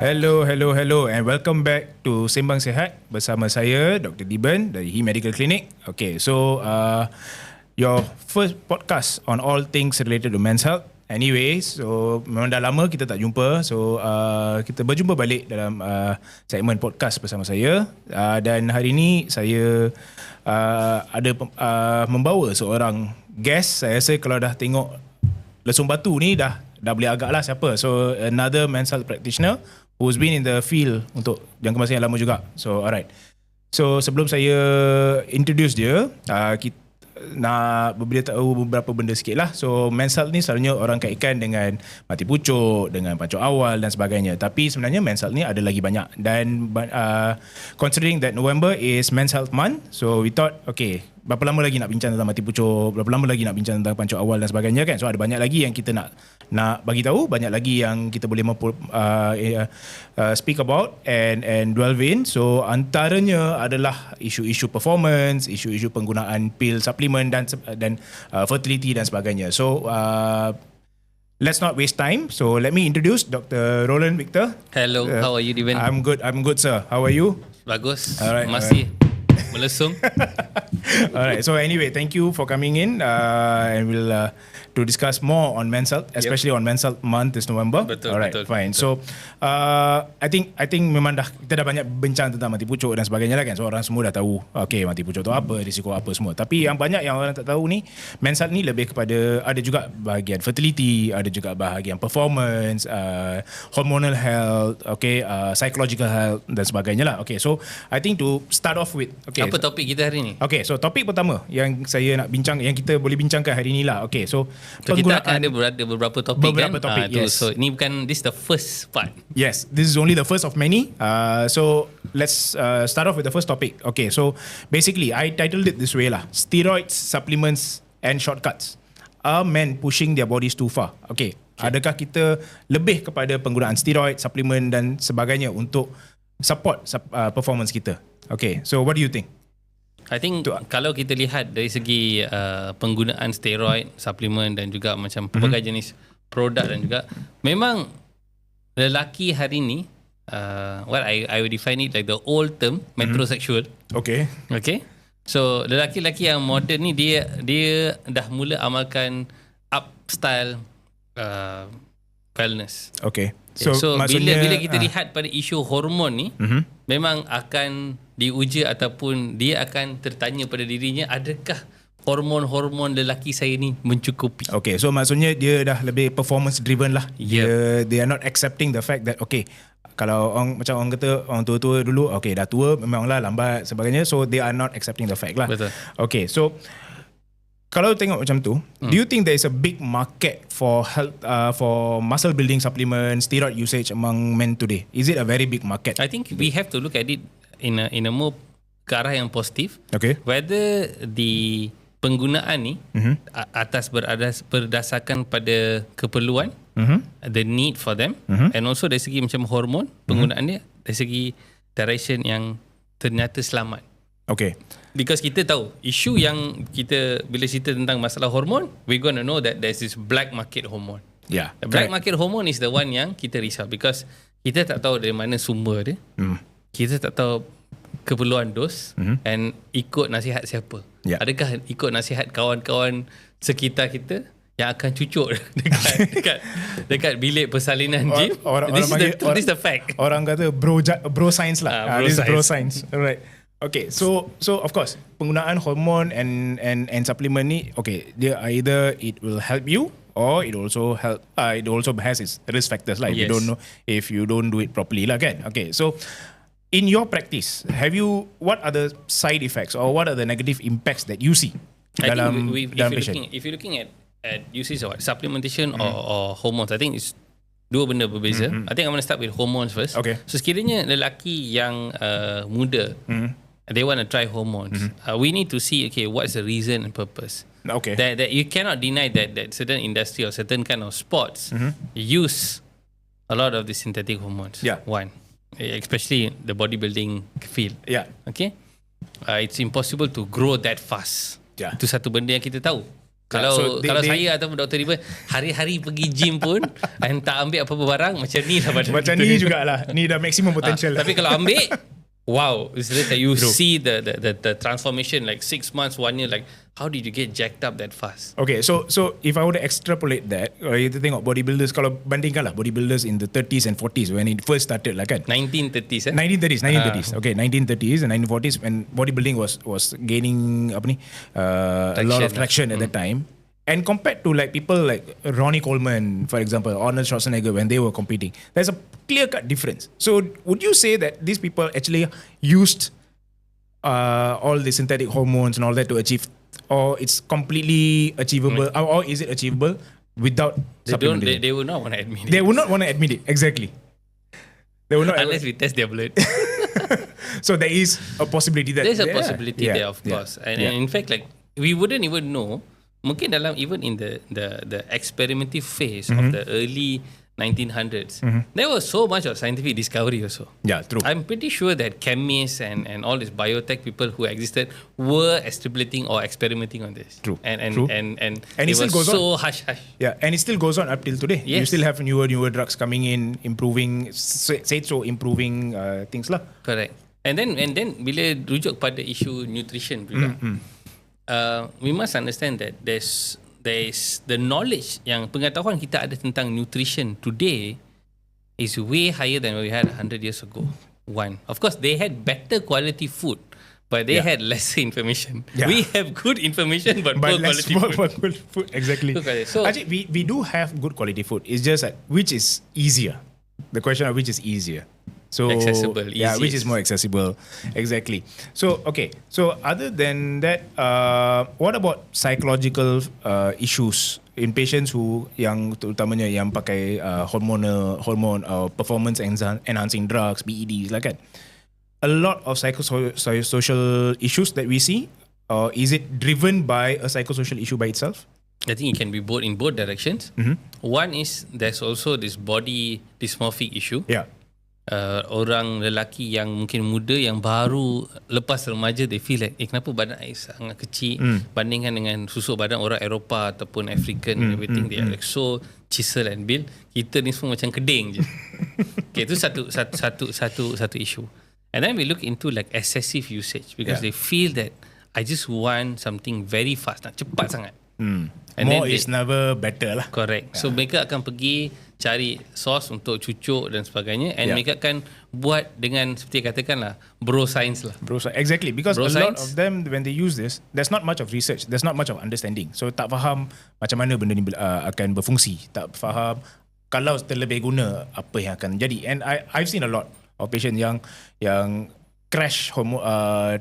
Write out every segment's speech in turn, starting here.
Hello and welcome back to Sembang Sihat bersama saya Dr. Deeban dari He Medical Clinic. Okay, so your first podcast on all things related to men's health. Anyway, so memang dah lama kita tak jumpa. So kita berjumpa balik dalam segmen podcast bersama saya. Dan hari ini saya ada membawa seorang guest. Saya rasa kalau dah tengok lesung batu ni dah boleh agak lah siapa. So another men's health practitioner who's been in the field untuk jangka masa yang lama juga. So alright. So sebelum saya introduce dia, kita nak beritahu beberapa benda sikit lah. So men's health ni selalunya orang kaitkan dengan mati pucuk, dengan pancuk awal dan sebagainya. Tapi sebenarnya men's health ni ada lagi banyak. Dan considering that November is men's health month, so we thought okay, berapa lama lagi nak bincang tentang mati pucuk, berapa lama lagi nak bincang tentang pancuk awal dan sebagainya kan. So ada banyak lagi yang kita nak bagi tahu, banyak lagi yang kita boleh speak about and delve in. So antaranya adalah isu-isu performance, isu-isu penggunaan pil suplemen dan fertility dan sebagainya. So let's not waste time. So let me introduce Dr. Roland Victor. Hello, how are you, Deeban? I'm good sir. How are you? Bagus. Alright, masih melesung. Alright, so anyway, thank you for coming in and we'll to discuss more on men's health, especially on men's health month this November. Betul, alright, betul, fine. betul. So I think memang kita dah banyak bincang tentang mati pucuk dan sebagainya lah kan. So orang semua dah tahu okay, mati pucuk tu apa, risiko apa semua. Tapi yang banyak yang orang tak tahu ni, men's health ni lebih kepada, ada juga bahagian fertility, ada juga bahagian performance, hormonal health, okay, psychological health dan sebagainya lah. Okay, so I think to start off with, okay, apa topik kita hari ni? Okay, so topik pertama yang saya nak bincang, yang kita boleh bincangkan hari ni lah. Okay, so kita akan ada beberapa topik topik, yes. So ini bukan, this the first part. Yes, this is only the first of many. So let's start off with the first topic. Okay, so basically I titled it this way lah: Steroids, supplements and shortcuts. Are men pushing their bodies too far? Okay. Adakah kita lebih kepada penggunaan steroid, suplemen dan sebagainya untuk support performance kita? Okay, so what do you think? I think kalau kita lihat dari segi penggunaan steroid, suplemen dan juga macam pelbagai jenis produk dan juga, memang lelaki hari ni, what I would define it like the old term, metrosexual. Okay. So lelaki-lelaki yang moden ni dia dah mula amalkan upstyle wellness. Okay. So bila kita lihat pada isu hormon ni, memang akan diuji ataupun dia akan tertanya pada dirinya, adakah hormon-hormon lelaki saya ni mencukupi? Okay, so maksudnya dia dah lebih performance driven lah. Yep. They are not accepting the fact that okay, kalau macam orang kata orang tua-tua dulu, okay dah tua memanglah lambat sebagainya, so they are not accepting the fact lah. Betul. Okay, so kalau tengok macam tu, do you think there is a big market for health, for muscle building supplements, steroid usage among men today? Is it a very big market? I think we have to look at it in a more ke arah yang positif. Okay. Whether the penggunaan ni berdasarkan pada keperluan, the need for them, and also dari segi macam hormon, penggunaan dia dari segi direction yang ternyata selamat. Okay. Because kita tahu isu yang kita bila cerita tentang masalah hormon, we're gonna know that there's this black market hormone. Yeah. The black market hormone is the one yang kita risau because kita tak tahu dari mana sumber dia. Kita tak tahu keperluan dos and ikut nasihat siapa. Yeah. Adakah ikut nasihat kawan-kawan sekitar kita yang akan cucuk dekat bilik persalinan gym? This is the fact. Orang kata bro science lah. This is bro science. Alright. Okay, so of course penggunaan hormon and supplement ni, okay, dia either it will help you or it also has its risk factors lah. Yes. If you don't do it properly lah kan. Okay, so in your practice, what are the side effects or what are the negative impacts that you see dalam patient? If you're looking at usage of supplementation or hormones, I think it's dua benda berbeza. I think I'm going to start with hormones first. Okay. So sekiranya lelaki yang muda, they want to try hormones, we need to see, okay, what's the reason and purpose. Okay. That you cannot deny that certain industry or certain kind of sports use a lot of the synthetic hormones. Yeah. One, especially the bodybuilding field. Yeah. Okay. It's impossible to grow that fast. Yeah. Itu satu benda yang kita tahu. Kalau saya ataupun Dr. Deeban hari-hari pergi gym pun and tak ambil apa-apa barang, macam ni lah badan Macam kita. ni jugalah. Ni dah maximum potential. Tapi kalau ambil, wow, it's like you see the transformation like 6 months, 1 year, like how did you get jacked up that fast? Okay, so if I were to extrapolate that, kita tengok bodybuilders, kalau bandingkan lah bodybuilders in the 30s and 40s when it first started lah kan. 1930s 1930s. Okay, 1930s and 1940s when bodybuilding was gaining a lot of traction at that time. And compared to like people like Ronnie Coleman, for example, Arnold Schwarzenegger, when they were competing, there's a clear-cut difference. So would you say that these people actually used all the synthetic hormones and all that to achieve, or it's completely achievable, or is it achievable without supplementation? They would not want to admit it. They would not want to admit it. Exactly. They would not Unless we test their blood. So there is a possibility that There's a possibility there, of course. And in fact, like we wouldn't even know. Mungkin dalam even in the experimentative phase of the early 1900s, there was so much of scientific discovery also. Yeah, true. I'm pretty sure that chemists and all these biotech people who existed were extrapolating or experimenting on this. True. And True. and it it still was goes so on. hush. Yeah, and it still goes on up till today. You Yes. still have newer drugs coming in, improving, improving things lah. Correct. And then bila rujuk pada isu nutrition juga, we must understand that there's the knowledge yang pengetahuan kita ada tentang nutrition today is way higher than what we had 100 years ago. One, of course, they had better quality food, but they had lesser information. Yeah. We have good information, but poor less quality food. Exactly. So Actually, we do have good quality food. It's just that which is easier. The question of which is easier. So Accessible, yeah, which is easiest. more accessible. Exactly. So okay. So other than that, what about psychological issues in patients who yang terutamanya yang pakai hormone performance enhancing drugs, PEDs like that? A lot of psychosocial issues that we see. Is it driven by a psychosocial issue by itself? I think it can be both in both directions. One is there's also this body dysmorphic issue. Yeah. Orang lelaki yang mungkin muda yang baru lepas remaja, they feel like kenapa badan saya sangat kecil bandingkan dengan susuk badan orang Eropah ataupun African and everything, they are like so chisel and build, kita ni semua macam keding je. Okay, itu satu issue. And then we look into like excessive usage because they feel that I just want something very fast, nak cepat sangat. And more is never better lah. Correct. So mereka akan pergi cari sos untuk cucuk dan sebagainya, and mereka akan buat dengan seperti katakanlah bro science lah. Exactly, because Bro a lot science. of them when they use this, there's not much of research, there's not much of understanding. So tak faham macam mana benda ni akan berfungsi, tak faham kalau terlebih guna apa yang akan jadi. And I've seen a lot of patients yang crash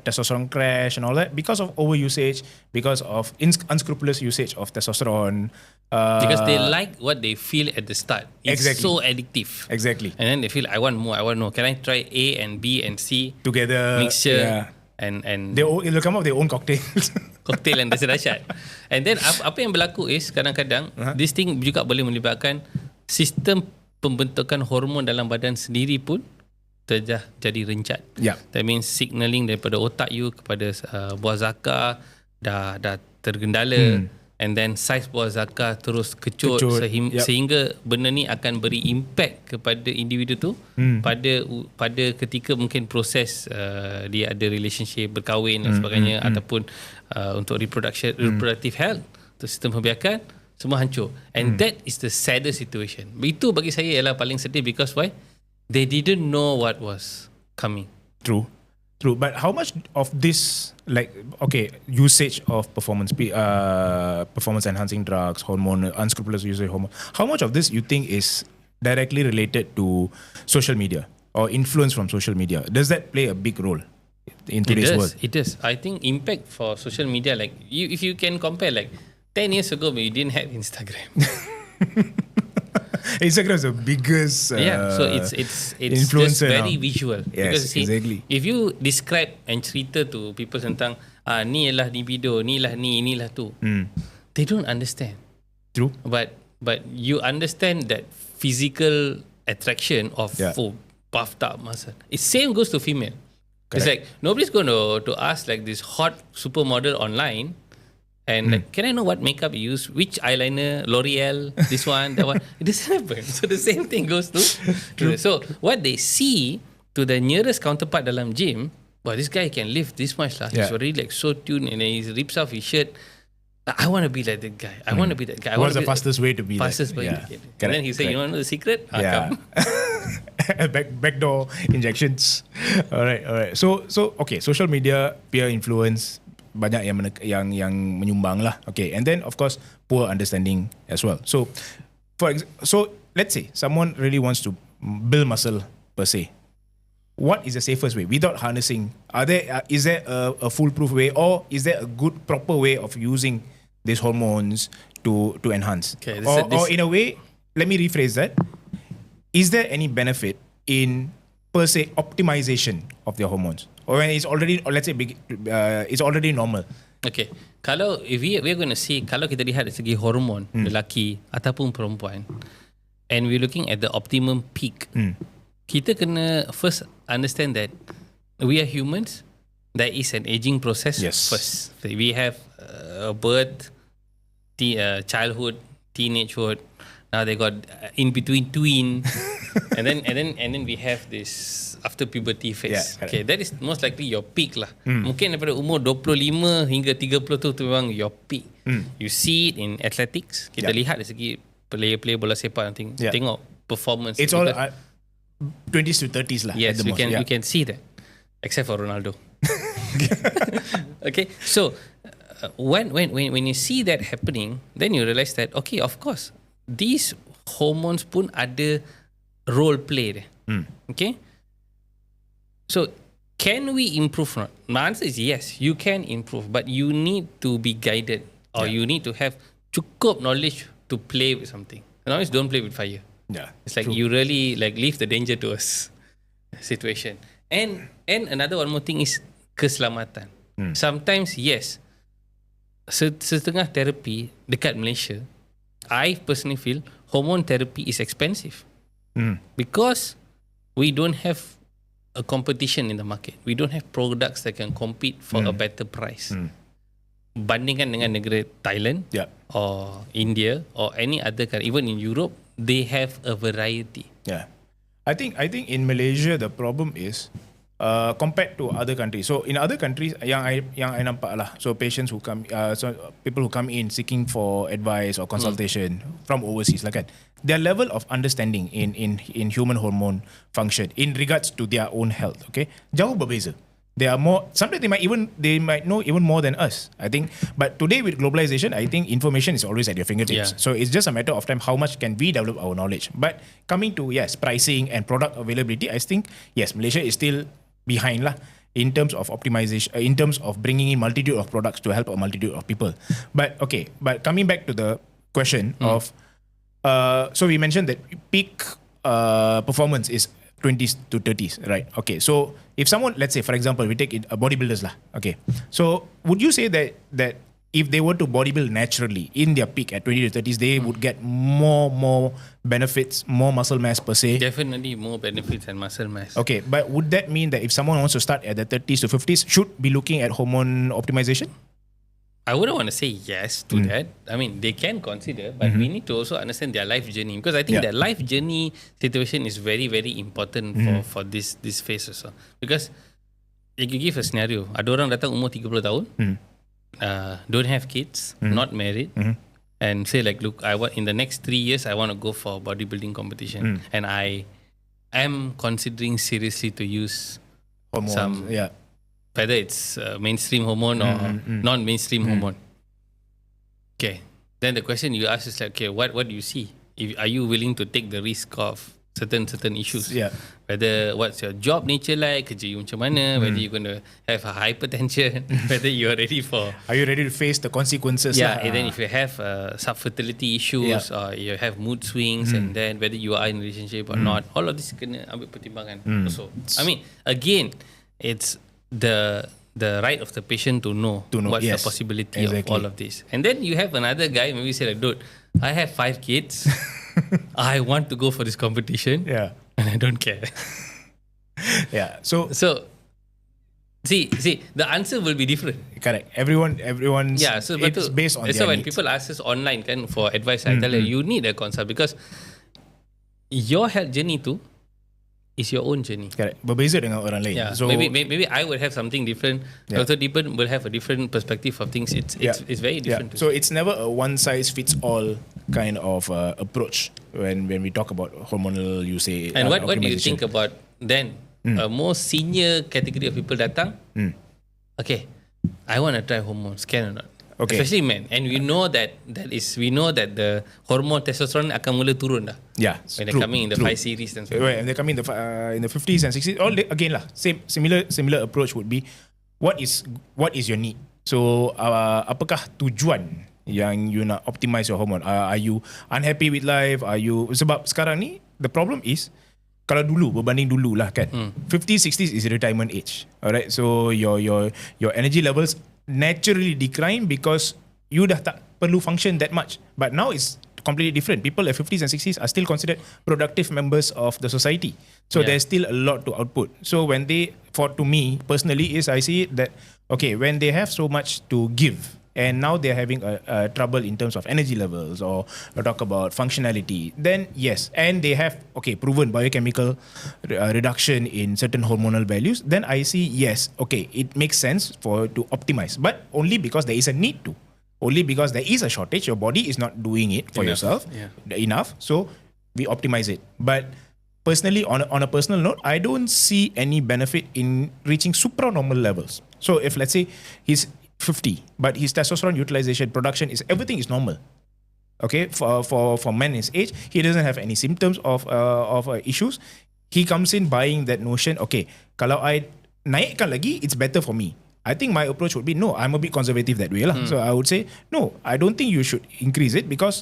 testosterone crash and all that because of overusage, because of unscrupulous usage of testosterone. Because they like what they feel at the start. It's Exactly. so addictive. Exactly. And then they feel I want more. Can I try A and B and C Together. mixture? Yeah. And They'll come up with their own cocktails. cocktail yang dahsyat. And then apa yang berlaku is kadang-kadang this thing juga boleh melibatkan sistem pembentukan hormon dalam badan sendiri pun jadi rencat. Yeah. That means signaling daripada otak you kepada buah zakar dah tergendala, and then saiz buah zakar terus kecut. Sehingga benda ni akan beri impact kepada individu tu pada ketika mungkin proses dia ada relationship, berkahwin dan sebagainya, ataupun untuk reproductive health, untuk sistem pembiakan, semua hancur. And that is the saddest situation. Itu bagi saya ialah paling sedih, because why? They didn't know what was coming. True. But how much of this, like, usage of performance enhancing drugs, unscrupulous usage of hormone, how much of this you think is directly related to social media or influence from social media? Does that play a big role in today's world? It does. I think impact for social media, like if you can compare, like 10 years ago, we didn't have Instagram. Instagram is the biggest so it's just influencer very now. visual. Yes, because see, exactly. if you describe and cerita to people tentang ni lah ni video, ni lah ni, inilah tu, they don't understand. True. But you understand that physical attraction of puffed up muscle. It same goes to female. Correct. It's like nobody's going to ask like this hot supermodel online And like, can I know what makeup you use? Which eyeliner? L'Oreal? This one, that one? It doesn't happen. So the same thing goes to. So what they see to the nearest counterpart dalam gym, well, this guy can lift this much lah. He's already like so tuned, and then he rips off his shirt. I want to be like that guy. I want to be that guy. What's the fastest way to be fastest way? Yeah. And then he said, "You want to know the secret? Yeah. Backdoor injections. Alright. So okay, social media, peer influence, banyak yang menyumbang lah. Okay, and then of course poor understanding as well. So let's say someone really wants to build muscle per se. What is the safest way without harnessing? Is there a foolproof way, or is there a good proper way of using these hormones to enhance? Okay, or in a way, let me rephrase that. Is there any benefit in per se optimization of their hormones, or when it's already, or let's say it's already normal? Okay, kalau if we're going to see, kalau kita lihat dari segi hormon lelaki ataupun perempuan, and we're looking at the optimum peak, kita kena first understand that we are humans. There is an aging process first. We have birth, childhood, teenagehood. Now they got in between tween, and then we have this after puberty phase. Okay, that is most likely your peak lah. Mungkin daripada umur 25 hingga 30 tu memang your peak. You see it in athletics. Kita lihat dari segi player bola sepak, tengok performance. It's all 20s to 30s lah. Yes, we can see that, except for Ronaldo. Okay, so when you see that happening, then you realize that okay, of course, these hormones pun ada role play there. Okay, so can we improve or not? My answer is yes, you can improve, but you need to be guided, or you need to have cukup knowledge to play with something. And always don't play with fire. Yeah, it's like you really like leave the danger to us situation. And another one more thing is keselamatan. Sometimes yes, setengah therapy dekat Malaysia, I personally feel hormone therapy is expensive because we don't have a competition in the market. We don't have products that can compete for a better price. Bandingkan dengan negara Thailand or India or any other country, even in Europe, they have a variety. Yeah, I think in Malaysia the problem is compared to other countries. So in other countries, yang I nampak lah. So patients who come, people who come in seeking for advice or consultation from overseas, like that, their level of understanding in human hormone function in regards to their own health, okay, jauh berbeza. They are more. Sometimes they might know even more than us, I think. But today with globalization, I think information is always at your fingertips. Yeah. So it's just a matter of time how much can we develop our knowledge. But coming to pricing and product availability, I think Malaysia is still behind lah in terms of optimization, in terms of bringing in multitude of products to help a multitude of people. But coming back to the question of, so we mentioned that peak performance is 20s to 30s, right? Okay, so if someone, let's say for example, we take it bodybuilders lah. Okay, so would you say that if they were to bodybuild naturally in their peak at 20 to 30s, they would get more benefits, more muscle mass per se? Definitely more benefits and muscle mass. Okay, but would that mean that if someone wants to start at the 30s to 50s, should be looking at hormone optimization? I wouldn't want to say yes to that. I mean, they can consider, but we need to also understand their life journey, because I think that life journey situation is very, very important for this phase also. Because if you give a scenario, ada orang datang umur 30 tahun, don't have kids, not married, and say like, look, in the next 3 years I want to go for bodybuilding competition, and I am considering seriously to use hormones, whether it's mainstream hormone or non-mainstream hormone. Okay, then the question you ask is like, okay, what do you see? Are you willing to take the risk of certain issues? Yeah. Whether what's your job nature like, kerja you macam mana, whether you're going to have a hypertension, whether you're ready for... Are you ready to face the consequences? Yeah, and then if you have subfertility issues or you have mood swings, and then whether you are in a relationship or not, all of this kena ambil pertimbangan also. I mean, again, it's the right of the patient to know what's the possibility of all of this. And then you have another guy, maybe say like, dude, I have 5 kids. I want to go for this competition. Yeah. And I don't care. Yeah. So See, the answer will be different. Correct. Everyone's So it's based on that's their why when needs. people ask us online kan for advice, I tell you need a consult because your health journey tu is your own journey. Correct. Berbeza dengan orang lain. Yeah. So maybe I would have something different. Yeah. Dr. Deeban will have a different perspective of things. It's very different. So it's never a one size fits all kind of approach when we talk about hormonal usage. And what do you optimization. think about then? A more senior category of people datang. Okay, I want to try hormones. Can or not? Okay. Especially men, and we know that the hormone testosterone akan mula turun dah. Yeah, When they're coming in the 5 series and so on. Right, and they're coming in the 50s and 60s. Again lah, similar approach would be what is your need. So apakah tujuan yang you nak optimize your hormone? Are you unhappy with life? Sebab sekarang ni the problem is kalau berbanding dulu lah kan, 50s 60s is retirement age. Alright, so your energy levels naturally decline because you dah tak perlu function that much. But now it's completely different. People at 50s and 60s are still considered productive members of the society. So there's still a lot to output. So when to me personally I see it that okay, when they have so much to give and now they're having a trouble in terms of energy levels or talk about functionality, then yes, and they have proven biochemical reduction in certain hormonal values, then I see yes, it makes sense to optimize, but only because there is a need to. Only because there is a shortage, your body is not doing it for yourself enough, so we optimize it. But personally, on a personal note, I don't see any benefit in reaching supranormal levels. So if let's say he's 50, but his testosterone utilization, production everything is normal. Okay, for men his age, he doesn't have any symptoms of issues. He comes in buying that notion. Okay, kalau I naikkan lagi, it's better for me. I think my approach would be no. I'm a bit conservative that way lah. So I would say no. I don't think you should increase it because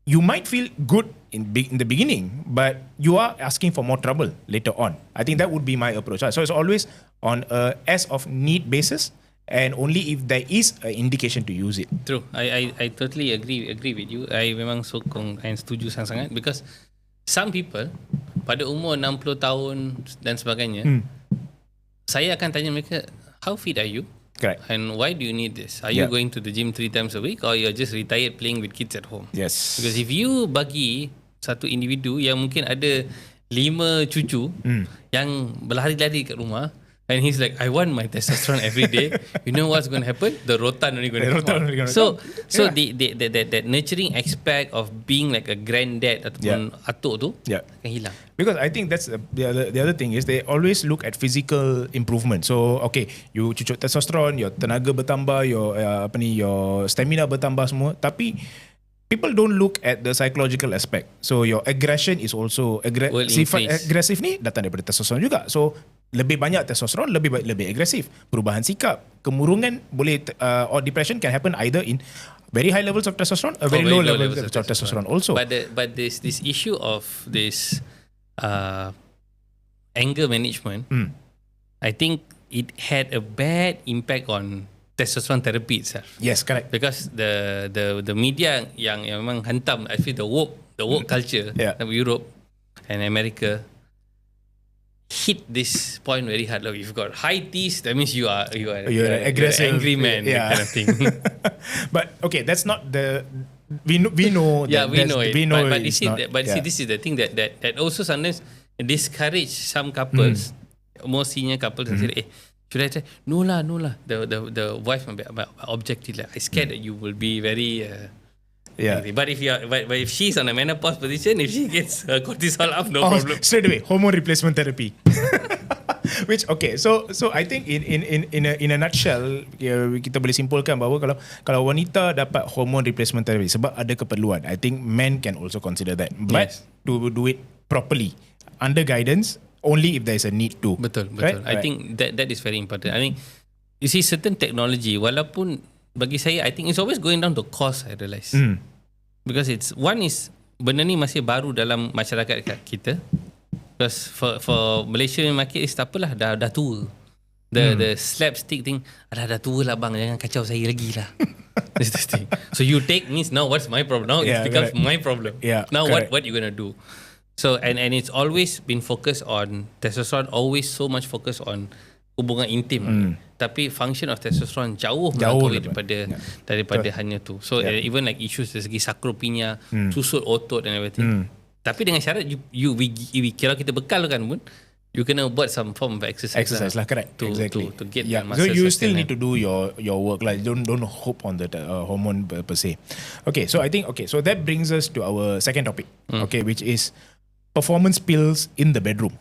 you might feel good in the beginning, but you are asking for more trouble later on. I think that would be my approach. So it's always on a as of need basis. And only if there is an indication to use it. True. I totally agree with you. I memang sokong and setuju sangat-sangat because some people pada umur 60 tahun dan sebagainya, saya akan tanya mereka, how fit are you? Correct. And why do you need this? Are you going to the gym 3 times a week or you're just retired playing with kids at home? Yes. Because if you bagi satu individu yang mungkin ada 5 cucu yang berlari-lari kat rumah, and he's like, I want my testosterone every day. You know what's going to happen? The rotan only going to come. So that nurturing aspect of being like a granddad ataupun atuk tu akan hilang. Because I think that's the other thing is they always look at physical improvement. So you cucuk testosterone, your tenaga bertambah, your stamina bertambah semua. Tapi people don't look at the psychological aspect. So your aggression is also sifat agresif ni datang daripada testosterone juga. So lebih banyak testosteron, lebih agresif. Perubahan sikap, kemurungan boleh or depression can happen either in very high levels of testosterone or very low levels of testosterone also. But this issue of this anger management, I think it had a bad impact on testosterone therapy itself. Yes, correct. Because the media yang memang hantam, I feel the woke culture of Europe and America hit this point very hard. Like, you've got high T's, that means you're an aggressive, angry man, that kind of thing. But that's not the we know. Yeah, we know it. But you see, this is the thing that also sometimes discourage some couples, more senior couples, and say, should I try? No lah. The wife might be objective. Like, I scared that you will be very. Angry. But if she's on a menopause position, if she gets cortisol up, no problem. Straight away, hormone replacement therapy. Which so I think in a nutshell, kita boleh simpulkan bahawa kalau wanita dapat hormone replacement therapy sebab ada keperluan, I think men can also consider that. But to do it properly under guidance, only if there is a need to. Betul. Right? I think that is very important. I think you see certain technology, walaupun bagi saya, I think it's always going down to cost, I realise. Because benda ni masih baru dalam masyarakat kita. Because for Malaysian market, tak apalah, dah tua. The slapstick thing, dah tua lah bang, jangan kacau saya lagi lah. This thing. So you take means now what's my problem? Now it becomes my problem. Now what you gonna do? So and it's always been focused on testosterone, always so much focus on hubungan intim. Tapi function of testosterone jauh melampaui daripada hanya tu. So even like issues dari segi sakropenia, susut otot and everything. Tapi dengan syarat kalau kita bekalkan pun, you kena buat some form of exercise lah, correct. To get that So muscle you still sustain. need to do your work, like don't hope on the hormone per se. Okay, so I think so that brings us to our second topic, okay, which is performance pills in the bedroom.